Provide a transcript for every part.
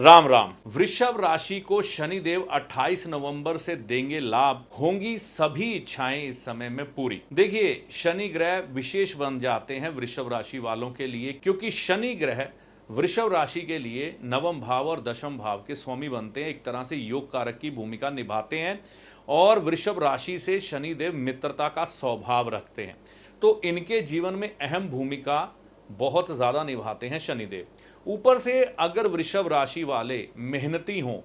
राम राम। वृषभ राशि को शनिदेव 28 नवंबर से देंगे लाभ, होंगी सभी इच्छाएं इस समय में पूरी। देखिए, शनि ग्रह विशेष बन जाते हैं वृषभ राशि वालों के लिए, क्योंकि शनि ग्रह वृषभ राशि के लिए नवम भाव और दशम भाव के स्वामी बनते हैं, एक तरह से योग कारक की भूमिका निभाते हैं और वृषभ राशि से शनिदेव मित्रता का स्वभाव रखते हैं, तो इनके जीवन में अहम भूमिका बहुत ज्यादा निभाते हैं शनिदेव। ऊपर से अगर वृषभ राशि वाले मेहनती हों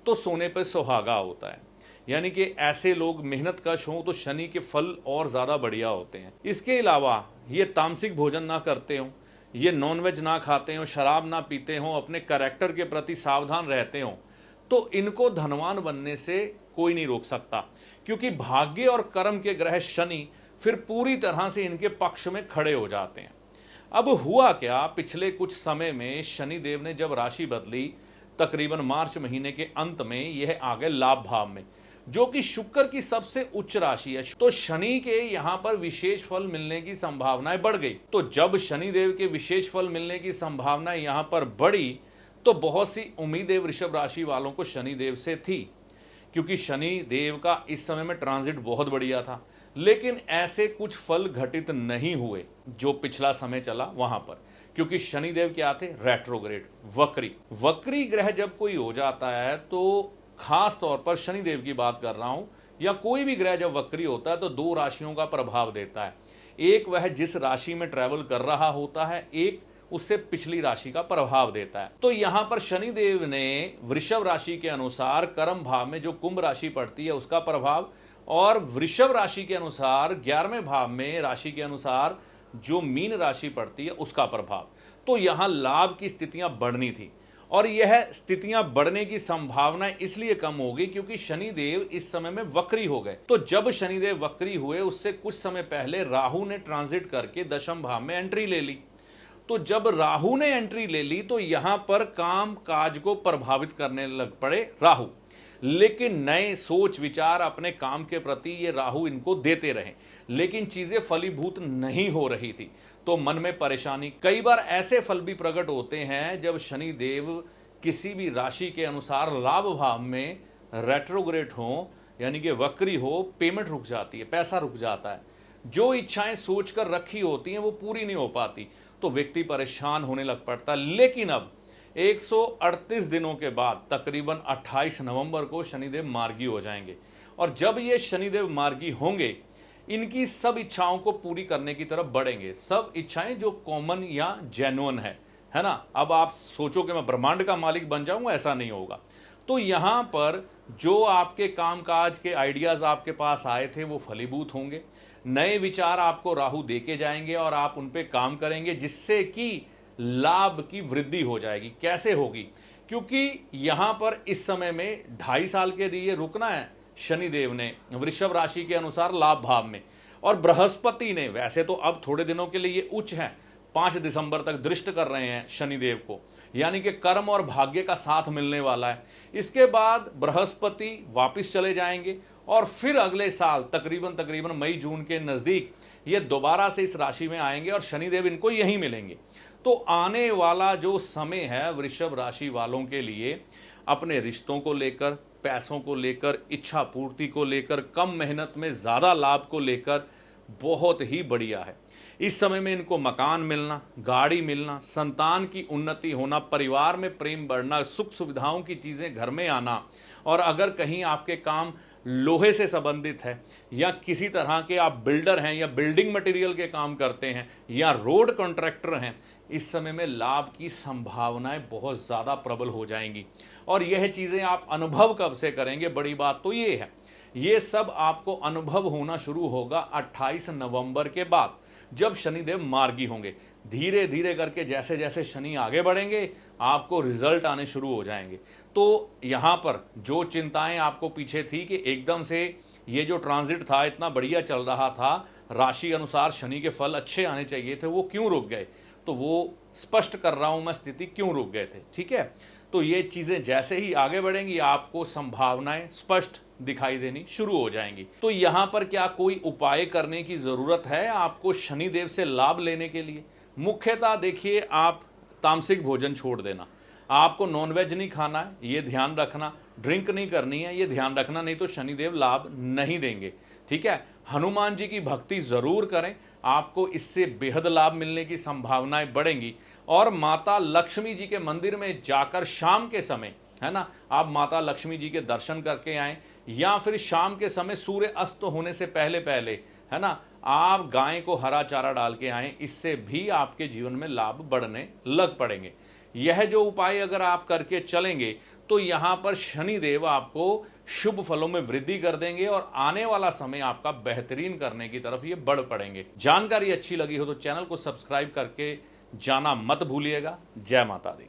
तो सोने पर सुहागा होता है, यानी कि ऐसे लोग मेहनत कश हों तो शनि के फल और ज़्यादा बढ़िया होते हैं। इसके अलावा ये तामसिक भोजन ना करते हों, ये नॉनवेज ना खाते हों, शराब ना पीते हों, अपने कैरेक्टर के प्रति सावधान रहते हों, तो इनको धनवान बनने से कोई नहीं रोक सकता, क्योंकि भाग्य और कर्म के ग्रह शनि फिर पूरी तरह से इनके पक्ष में खड़े हो जाते हैं। अब हुआ क्या, पिछले कुछ समय में शनिदेव ने जब राशि बदली, तकरीबन मार्च महीने के अंत में यह आ गए लाभ भाव में, जो कि शुक्र की सबसे उच्च राशि है, तो शनि के यहां पर विशेष फल मिलने की संभावनाएं बढ़ गई। तो जब शनिदेव के विशेष फल मिलने की संभावनाएं यहां पर बढ़ी, तो बहुत सी उम्मीदें वृषभ राशि वालों को शनिदेव से थी, क्योंकि शनि देव का इस समय में ट्रांजिट बहुत बढ़िया था। लेकिन ऐसे कुछ फल घटित नहीं हुए जो पिछला समय चला वहां पर, क्योंकि शनिदेव क्या थे, रेट्रोग्रेड, वक्री ग्रह जब कोई हो जाता है, तो खास तौर पर शनिदेव की बात कर रहा हूं, या कोई भी ग्रह जब वक्री होता है तो दो राशियों का प्रभाव देता है। एक वह जिस राशि में ट्रेवल कर रहा होता है, एक उससे पिछली राशि का प्रभाव देता है। तो यहां पर शनिदेव ने वृषभ राशि के अनुसार कर्म भाव में जो कुंभ राशि पड़ती है उसका प्रभाव, और वृषभ राशि के अनुसार 11वें भाव में राशि के अनुसार जो मीन राशि पड़ती है उसका प्रभाव। तो यहां लाभ की स्थितियां बढ़नी थी, और यह स्थितियां बढ़ने की संभावना इसलिए कम हो गई क्योंकि शनिदेव इस समय में वक्री हो गए। तो जब शनिदेव वक्री हुए उससे कुछ समय पहले राहु ने ट्रांजिट करके दशम भाव में एंट्री ले ली। तो जब राहु ने एंट्री ले ली तो यहां पर काम काज को प्रभावित करने लग पड़े राहु, लेकिन नए सोच विचार अपने काम के प्रति ये राहु इनको देते रहे, लेकिन चीजें फलीभूत नहीं हो रही थी, तो मन में परेशानी। कई बार ऐसे फल भी प्रकट होते हैं जब शनि देव किसी भी राशि के अनुसार लाभ भाव में रेट्रोग्रेड हो, यानी कि वक्री हो, पेमेंट रुक जाती है, पैसा रुक जाता है, जो इच्छाएं सोचकर रखी होती हैं वो पूरी नहीं हो पाती, तो व्यक्ति परेशान होने लग पड़ता है। लेकिन अब 138 दिनों के बाद तकरीबन 28 नवंबर को शनिदेव मार्गी हो जाएंगे, और जब ये शनिदेव मार्गी होंगे, इनकी सब इच्छाओं को पूरी करने की तरफ बढ़ेंगे। सब इच्छाएं जो कॉमन या जेन्युइन है ना। अब आप सोचो कि मैं ब्रह्मांड का मालिक बन जाऊंगा, ऐसा नहीं होगा। तो यहां पर जो आपके कामकाज के आइडियाज आपके पास आए थे वो फलीभूत होंगे, नए विचार आपको राहु देके जाएंगे और आप उन पे काम करेंगे, जिससे कि लाभ की वृद्धि हो जाएगी। कैसे होगी, क्योंकि यहां पर इस समय में 2.5 साल के लिए रुकना है शनिदेव ने वृषभ राशि के अनुसार लाभ भाव में, और बृहस्पति ने वैसे तो अब थोड़े दिनों के लिए उच्च है, 5 दिसंबर तक दृष्ट कर रहे हैं शनिदेव को, यानी कि कर्म और भाग्य का साथ मिलने वाला है। इसके बाद बृहस्पति वापिस चले जाएंगे, और फिर अगले साल तकरीबन मई जून के नजदीक ये दोबारा से इस राशि में आएंगे और शनिदेव इनको यहीं मिलेंगे। तो आने वाला जो समय है वृषभ राशि वालों के लिए, अपने रिश्तों को लेकर, पैसों को लेकर, इच्छा पूर्ति को लेकर, कम मेहनत में ज़्यादा लाभ को लेकर बहुत ही बढ़िया है। इस समय में इनको मकान मिलना, गाड़ी मिलना, संतान की उन्नति होना, परिवार में प्रेम बढ़ना, सुख सुविधाओं की चीज़ें घर में आना, और अगर कहीं आपके काम लोहे से संबंधित है, या किसी तरह के आप बिल्डर हैं या बिल्डिंग मटेरियल के काम करते हैं या रोड कॉन्ट्रैक्टर हैं, इस समय में लाभ की संभावनाएं बहुत ज़्यादा प्रबल हो जाएंगी। और यह चीज़ें आप अनुभव कब से करेंगे, बड़ी बात तो ये है, ये सब आपको अनुभव होना शुरू होगा 28 नवंबर के बाद, जब शनिदेव मार्गी होंगे। धीरे धीरे करके जैसे जैसे शनि आगे बढ़ेंगे, आपको रिजल्ट आने शुरू हो जाएंगे। तो यहाँ पर जो चिंताएं आपको पीछे थी कि एकदम से ये जो ट्रांजिट था इतना बढ़िया चल रहा था, राशि अनुसार शनि के फल अच्छे आने चाहिए थे, वो क्यों रुक गए, तो वो स्पष्ट कर रहा हूं मैं स्थिति क्यों रुक गए थे। ठीक है, तो ये चीजें जैसे ही आगे बढ़ेंगी आपको संभावनाएं स्पष्ट दिखाई देनी शुरू हो जाएंगी। तो यहां पर क्या कोई उपाय करने की जरूरत है आपको शनिदेव से लाभ लेने के लिए? मुख्यतः देखिए, आप तामसिक भोजन छोड़ देना। आपको नॉनवेज नहीं खाना है, ये ध्यान रखना, ड्रिंक नहीं करनी है, ये ध्यान रखना, नहीं तो शनिदेव लाभ नहीं देंगे। ठीक है, हनुमान जी की भक्ति जरूर करें, आपको इससे बेहद लाभ मिलने की संभावनाएं बढ़ेंगी। और माता लक्ष्मी जी के मंदिर में जाकर शाम के समय, है ना, आप माता लक्ष्मी जी के दर्शन करके आए, या फिर शाम के समय सूर्य अस्त होने से पहले पहले, है ना, आप गाय को हरा चारा डाल के आए, इससे भी आपके जीवन में लाभ बढ़ने लग पड़ेंगे। यह जो उपाय अगर आप करके चलेंगे तो यहां पर शनिदेव आपको शुभ फलों में वृद्धि कर देंगे और आने वाला समय आपका बेहतरीन करने की तरफ ये बढ़ पड़ेंगे। जानकारी अच्छी लगी हो तो चैनल को सब्सक्राइब करके जाना मत भूलिएगा। जय माता दी।